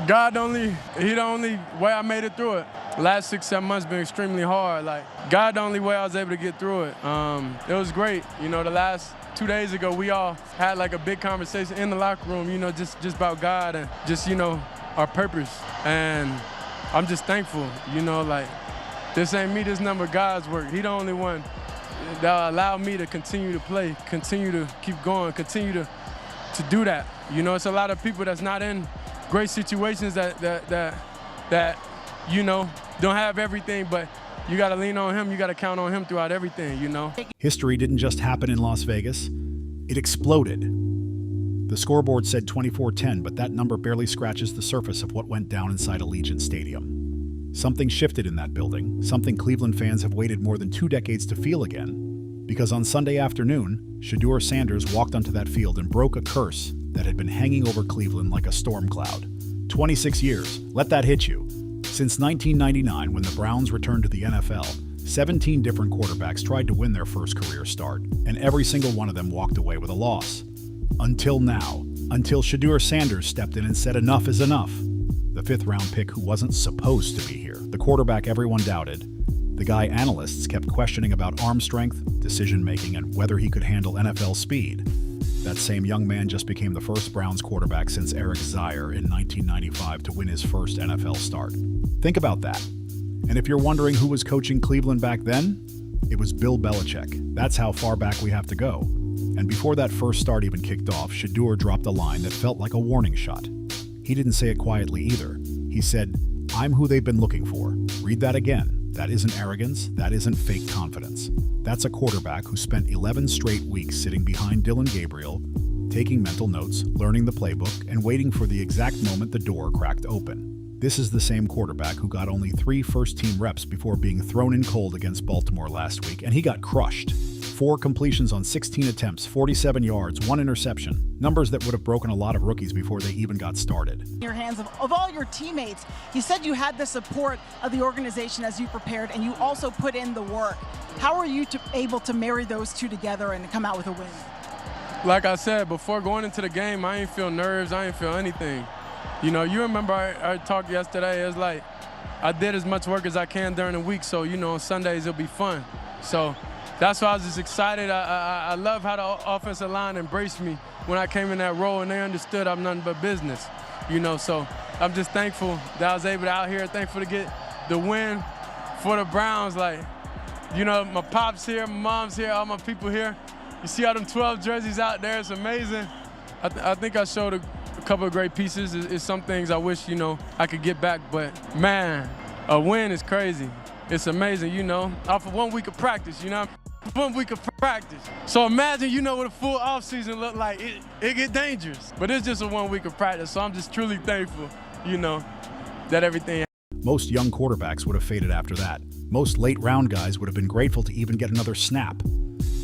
God he the only way I made it through it. The last 6-7 months been extremely hard. Like, God the only way I was able to get through it. It was great. You know, the last 2 days ago, we all had like a big conversation in the locker room, you know, just about God and just, you know, our purpose. And I'm just thankful, you know, like, this ain't me, this number God's work. He the only one that allowed me to continue to play, continue to keep going, continue to do that. You know, it's a lot of people that's not in great situations that you know, don't have everything, but you got to lean on him. You got to count on him throughout everything, you know. History didn't just happen in Las Vegas. It exploded. The scoreboard said 24-10, but that number barely scratches the surface of what went down inside Allegiant Stadium. Something shifted in that building, something Cleveland fans have waited more than 2 decades to feel again. Because on Sunday afternoon, Shedeur Sanders walked onto that field and broke a curse that had been hanging over Cleveland like a storm cloud. 26 years, let that hit you. Since 1999, when the Browns returned to the NFL, 17 different quarterbacks tried to win their first career start, and every single one of them walked away with a loss. Until now, until Shedeur Sanders stepped in and said enough is enough. The 5th-round pick who wasn't supposed to be here, the quarterback everyone doubted, the guy analysts kept questioning about arm strength, decision-making, and whether he could handle NFL speed. That same young man just became the first Browns quarterback since Eric Zaire in 1995 to win his first NFL start. Think about that. And if you're wondering who was coaching Cleveland back then, it was Bill Belichick. That's how far back we have to go. And before that first start even kicked off, Shedeur dropped a line that felt like a warning shot. He didn't say it quietly either. He said, "I'm who they've been looking for." Read that again. That isn't arrogance. That isn't fake confidence. That's a quarterback who spent 11 straight weeks sitting behind Dylan Gabriel, taking mental notes, learning the playbook, and waiting for the exact moment the door cracked open. This is the same quarterback who got only 3 first-team reps before being thrown in cold against Baltimore last week, and he got crushed. 4 completions on 16 attempts, 47 yards, 1 interception. Numbers that would have broken a lot of rookies before they even got started. In your hands of all your teammates, you said you had the support of the organization as you prepared, and you also put in the work. How are you able to marry those two together and come out with a win? Like I said, before going into the game, I ain't feel nerves, I ain't feel anything. You know, you remember I talked yesterday, it was like I did as much work as I can during the week, so, you know, on Sundays it'll be fun. So that's why I was just excited. I love how the offensive line embraced me when I came in that role, and they understood I'm nothing but business, you know. So I'm just thankful that I was able to out here, thankful to get the win for the Browns. Like, you know, my pop's here, my mom's here, all my people here. You see all them 12 jerseys out there, it's amazing. I think I showed a couple of great pieces. It's some things I wish, you know, I could get back, but man, a win is crazy. It's amazing, you know, off of 1 week of practice, you know, 1 week of practice. So imagine, you know, what a full offseason look like. It get dangerous, but it's just a 1 week of practice. So I'm just truly thankful, you know, that everything. Most young quarterbacks would have faded after that. Most late-round guys would have been grateful to even get another snap.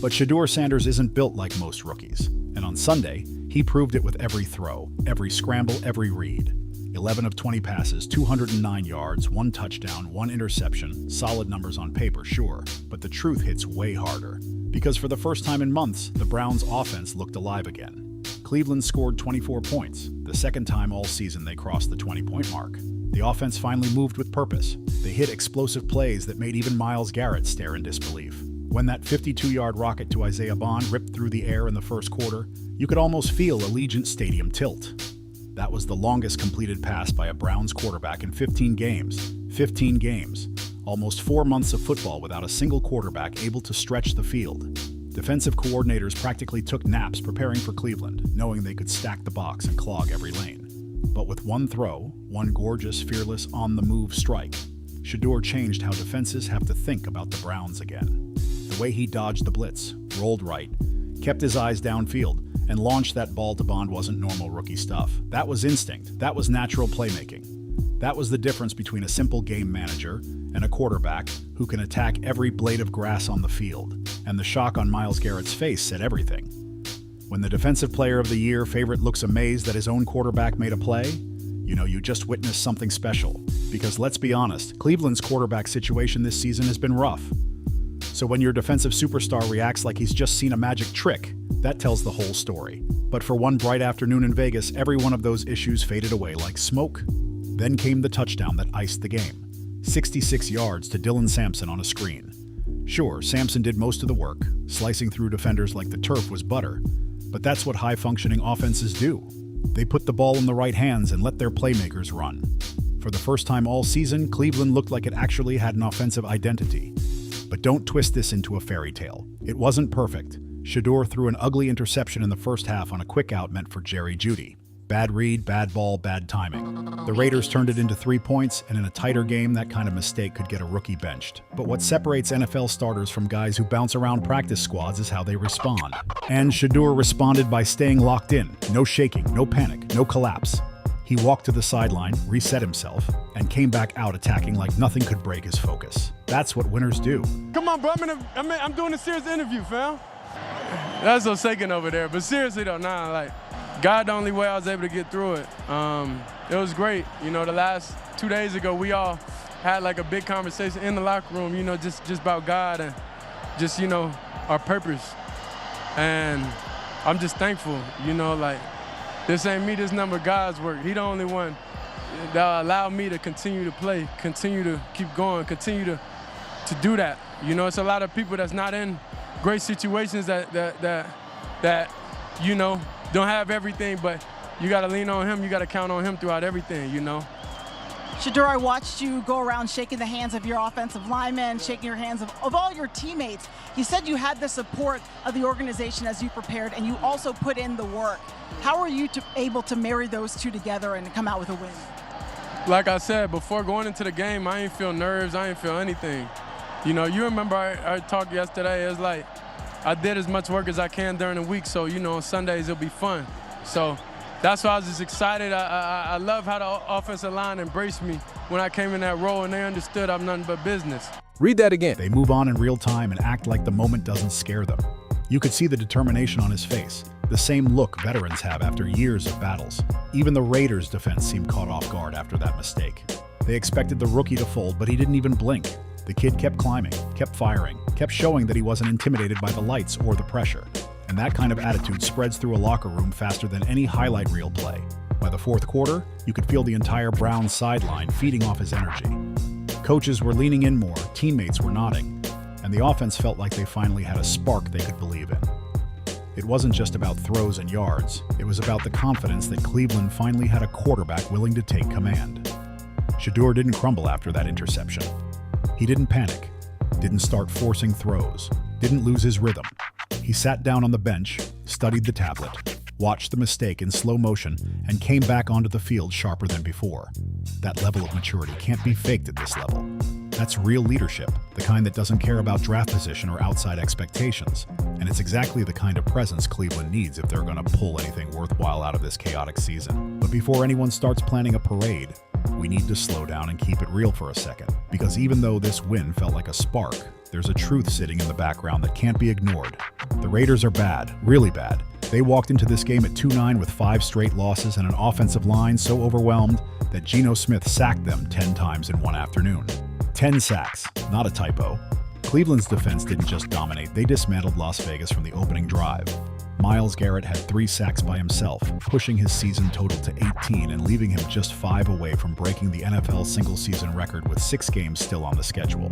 But Shedeur Sanders isn't built like most rookies. And on Sunday, he proved it with every throw, every scramble, every read. 11 of 20 passes, 209 yards, 1 touchdown, 1 interception. Solid numbers on paper, sure, but the truth hits way harder. Because for the first time in months, the Browns' offense looked alive again. Cleveland scored 24 points, the second time all season they crossed the 20-point mark. The offense finally moved with purpose. They hit explosive plays that made even Myles Garrett stare in disbelief. When that 52-yard rocket to Isaiah Bond ripped through the air in the first quarter, you could almost feel Allegiant Stadium tilt. That was the longest completed pass by a Browns quarterback in 15 games. 15 games. Almost 4 months of football without a single quarterback able to stretch the field. Defensive coordinators practically took naps preparing for Cleveland, knowing they could stack the box and clog every lane. But with one throw, one gorgeous, fearless, on-the-move strike, Shedeur changed how defenses have to think about the Browns again. The way he dodged the blitz, rolled right, kept his eyes downfield, and launched that ball to Bond wasn't normal rookie stuff. That was instinct. That was natural playmaking. That was the difference between a simple game manager and a quarterback who can attack every blade of grass on the field. And the shock on Myles Garrett's face said everything. When the Defensive Player of the Year favorite looks amazed that his own quarterback made a play, you know you just witnessed something special. Because let's be honest, Cleveland's quarterback situation this season has been rough. So when your defensive superstar reacts like he's just seen a magic trick, that tells the whole story. But for one bright afternoon in Vegas, every one of those issues faded away like smoke. Then came the touchdown that iced the game. 66 yards to Dylan Sampson on a screen. Sure, Sampson did most of the work, slicing through defenders like the turf was butter, but that's what high-functioning offenses do. They put the ball in the right hands and let their playmakers run. For the first time all season, Cleveland looked like it actually had an offensive identity. But don't twist this into a fairy tale. It wasn't perfect. Shedeur threw an ugly interception in the first half on a quick out meant for Jerry Jeudy. Bad read, bad ball, bad timing. The Raiders turned it into 3 points, and in a tighter game, that kind of mistake could get a rookie benched. But what separates NFL starters from guys who bounce around practice squads is how they respond. And Shedeur responded by staying locked in. No shaking, no panic, no collapse. He walked to the sideline, reset himself, and came back out attacking like nothing could break his focus. That's what winners do. Come on, bro. I'm doing a serious interview, fam. That's what's shaking over there. But seriously, though, God, the only way I was able to get through it. It was great. The last 2 days ago, we all had like a big conversation in the locker room, just about God and just, our purpose. And I'm just thankful, this ain't me, this number God's work. He the only one that allowed me to continue to play, continue to keep going, continue to do that. It's a lot of people that's not in great situations that don't have everything, but you got to lean on him. You got to count on him throughout everything, Shedeur, I watched you go around shaking the hands of your offensive linemen, shaking your hands of all your teammates. You said you had the support of the organization as you prepared, and you also put in the work. How are you able to marry those two together and come out with a win? Like I said, before going into the game, I ain't feel nerves. I ain't feel anything. You remember I talked yesterday. It's like I did as much work as I can during the week, so, on Sundays it'll be fun. So that's why I was just excited. I love how the offensive line embraced me when I came in that role, and they understood I'm nothing but business. Read that again. They move on in real time and act like the moment doesn't scare them. You could see the determination on his face, the same look veterans have after years of battles. Even the Raiders' defense seemed caught off guard after that mistake. They expected the rookie to fold, but he didn't even blink. The kid kept climbing, kept firing, kept showing that he wasn't intimidated by the lights or the pressure. And that kind of attitude spreads through a locker room faster than any highlight reel play. By the fourth quarter, you could feel the entire Browns sideline feeding off his energy. Coaches were leaning in more, teammates were nodding, and the offense felt like they finally had a spark they could believe in. It wasn't just about throws and yards, it was about the confidence that Cleveland finally had a quarterback willing to take command. Shedeur didn't crumble after that interception. He didn't panic, didn't start forcing throws, didn't lose his rhythm. He sat down on the bench, studied the tablet, watched the mistake in slow motion, and came back onto the field sharper than before. That level of maturity can't be faked at this level. That's real leadership, the kind that doesn't care about draft position or outside expectations. And it's exactly the kind of presence Cleveland needs if they're going to pull anything worthwhile out of this chaotic season. But before anyone starts planning a parade, we need to slow down and keep it real for a second. Because even though this win felt like a spark, there's a truth sitting in the background that can't be ignored. The Raiders are bad, really bad. They walked into this game at 2-9 with 5 straight losses and an offensive line so overwhelmed that Geno Smith sacked them 10 times in one afternoon. 10 sacks, not a typo. Cleveland's defense didn't just dominate, they dismantled Las Vegas from the opening drive. Myles Garrett had 3 sacks by himself, pushing his season total to 18 and leaving him just 5 away from breaking the NFL single-season record with 6 games still on the schedule.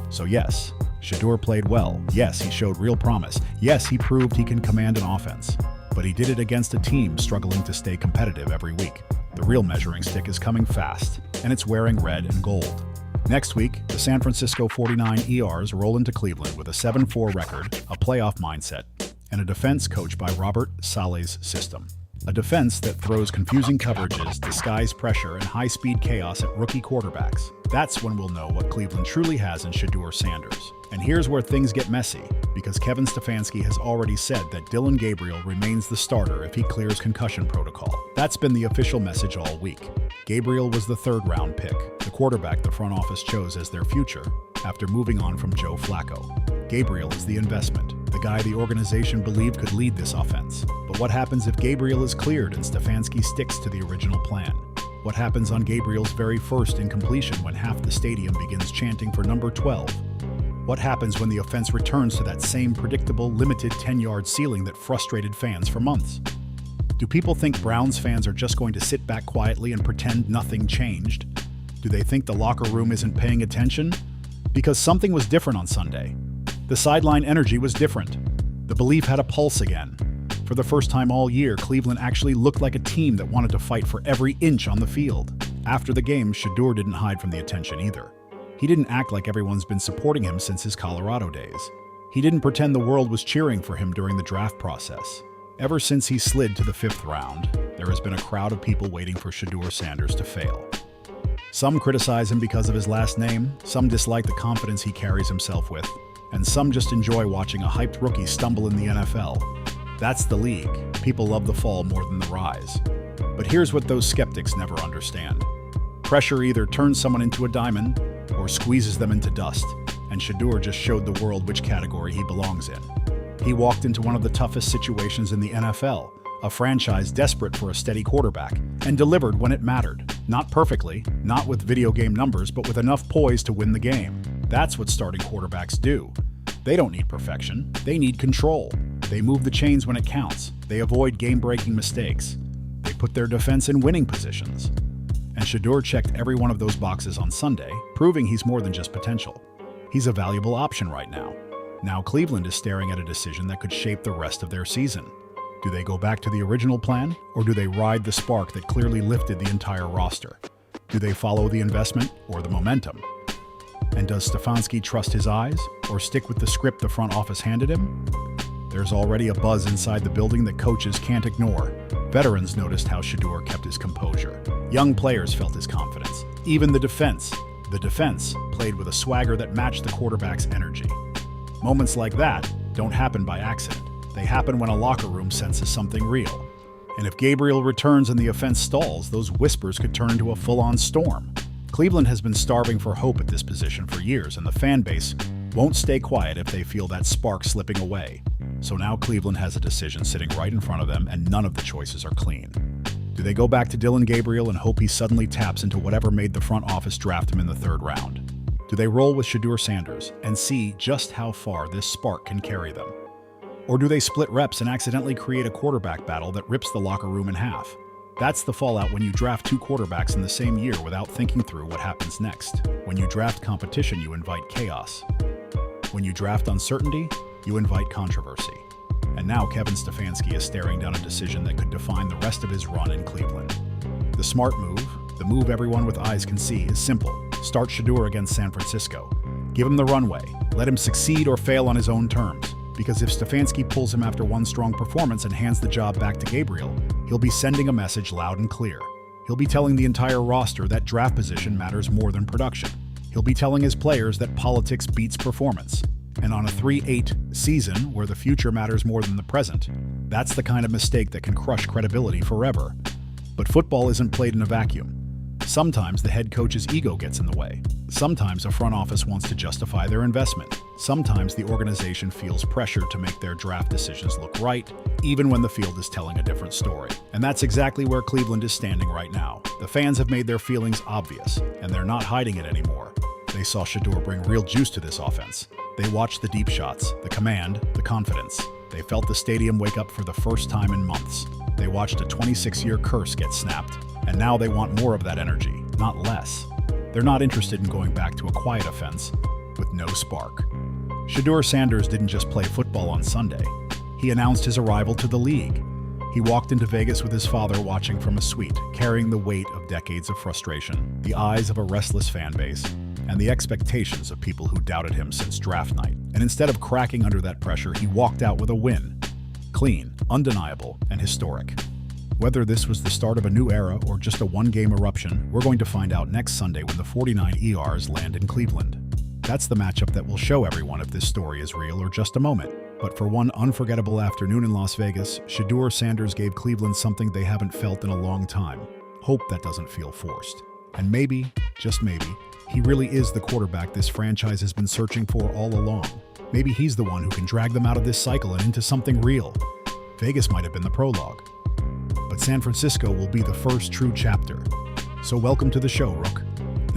So yes, Shedeur played well. Yes, he showed real promise. Yes, he proved he can command an offense. But he did it against a team struggling to stay competitive every week. The real measuring stick is coming fast, and it's wearing red and gold. Next week, the San Francisco 49 ERs roll into Cleveland with a 7-4 record, a playoff mindset, and a defense coached by Robert Saleh's system. A defense that throws confusing coverages, disguised pressure, and high-speed chaos at rookie quarterbacks. That's when we'll know what Cleveland truly has in Shedeur Sanders. And here's where things get messy, because Kevin Stefanski has already said that Dillon Gabriel remains the starter if he clears concussion protocol. That's been the official message all week. Gabriel was the 3rd-round pick, the quarterback the front office chose as their future after moving on from Joe Flacco. Gabriel is the investment, the guy the organization believed could lead this offense. But what happens if Gabriel is cleared and Stefanski sticks to the original plan? What happens on Gabriel's very first incompletion when half the stadium begins chanting for number 12? What happens when the offense returns to that same predictable, limited 10-yard ceiling that frustrated fans for months? Do people think Browns fans are just going to sit back quietly and pretend nothing changed? Do they think the locker room isn't paying attention? Because something was different on Sunday. The sideline energy was different. The belief had a pulse again. For the first time all year, Cleveland actually looked like a team that wanted to fight for every inch on the field. After the game, Shedeur didn't hide from the attention either. He didn't act like everyone's been supporting him since his Colorado days. He didn't pretend the world was cheering for him during the draft process. Ever since he slid to the 5th round, there has been a crowd of people waiting for Shedeur Sanders to fail. Some criticize him because of his last name, some dislike the confidence he carries himself with, and some just enjoy watching a hyped rookie stumble in the NFL. That's the league. People love the fall more than the rise. But here's what those skeptics never understand. Pressure either turns someone into a diamond or squeezes them into dust, and Shedeur just showed the world which category he belongs in. He walked into one of the toughest situations in the NFL, a franchise desperate for a steady quarterback, and delivered when it mattered. Not perfectly, not with video game numbers, but with enough poise to win the game. That's what starting quarterbacks do. They don't need perfection, they need control. They move the chains when it counts. They avoid game-breaking mistakes. They put their defense in winning positions. And Shedeur checked every one of those boxes on Sunday, proving he's more than just potential. He's a valuable option right now. Now Cleveland is staring at a decision that could shape the rest of their season. Do they go back to the original plan, or do they ride the spark that clearly lifted the entire roster? Do they follow the investment or the momentum? And does Stefanski trust his eyes, or stick with the script the front office handed him? There's already a buzz inside the building that coaches can't ignore. Veterans noticed how Shedeur kept his composure. Young players felt his confidence. Even the defense. The defense played with a swagger that matched the quarterback's energy. Moments like that don't happen by accident. They happen when a locker room senses something real. And if Gabriel returns and the offense stalls, those whispers could turn into a full-on storm. Cleveland has been starving for hope at this position for years, and the fan base won't stay quiet if they feel that spark slipping away. So now Cleveland has a decision sitting right in front of them, and none of the choices are clean. Do they go back to Dillon Gabriel and hope he suddenly taps into whatever made the front office draft him in the 3rd round? Do they roll with Shedeur Sanders and see just how far this spark can carry them? Or do they split reps and accidentally create a quarterback battle that rips the locker room in half? That's the fallout when you draft 2 quarterbacks in the same year without thinking through what happens next. When you draft competition, you invite chaos. When you draft uncertainty, you invite controversy. And now Kevin Stefanski is staring down a decision that could define the rest of his run in Cleveland. The smart move, the move everyone with eyes can see, is simple. Start Shedeur against San Francisco. Give him the runway. Let him succeed or fail on his own terms. Because if Stefanski pulls him after one strong performance and hands the job back to Gabriel, he'll be sending a message loud and clear. He'll be telling the entire roster that draft position matters more than production. He'll be telling his players that politics beats performance. And on a 3-8 season where the future matters more than the present, that's the kind of mistake that can crush credibility forever. But football isn't played in a vacuum. Sometimes the head coach's ego gets in the way. Sometimes a front office wants to justify their investment. Sometimes the organization feels pressure to make their draft decisions look right, even when the field is telling a different story. And that's exactly where Cleveland is standing right now. The fans have made their feelings obvious, and they're not hiding it anymore. They saw Shedeur bring real juice to this offense. They watched the deep shots, the command, the confidence. They felt the stadium wake up for the first time in months. They watched a 26-year curse get snapped. And now they want more of that energy, not less. They're not interested in going back to a quiet offense with no spark. Shedeur Sanders didn't just play football on Sunday. He announced his arrival to the league. He walked into Vegas with his father watching from a suite, carrying the weight of decades of frustration, the eyes of a restless fan base, and the expectations of people who doubted him since draft night. And instead of cracking under that pressure, he walked out with a win. Clean, undeniable, and historic. Whether this was the start of a new era or just a one-game eruption, we're going to find out next Sunday when the 49 ERs land in Cleveland. That's the matchup that will show everyone if this story is real or just a moment. But for one unforgettable afternoon in Las Vegas, Shedeur Sanders gave Cleveland something they haven't felt in a long time. Hope that doesn't feel forced. And maybe, just maybe, he really is the quarterback this franchise has been searching for all along. Maybe he's the one who can drag them out of this cycle and into something real. Vegas might have been the prologue, but San Francisco will be the first true chapter. So welcome to the show, Rook.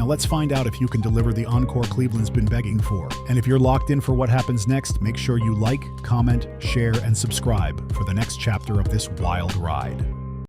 Now let's find out if you can deliver the encore Cleveland's been begging for. And if you're locked in for what happens next, make sure you like, comment, share, and subscribe for the next chapter of this wild ride.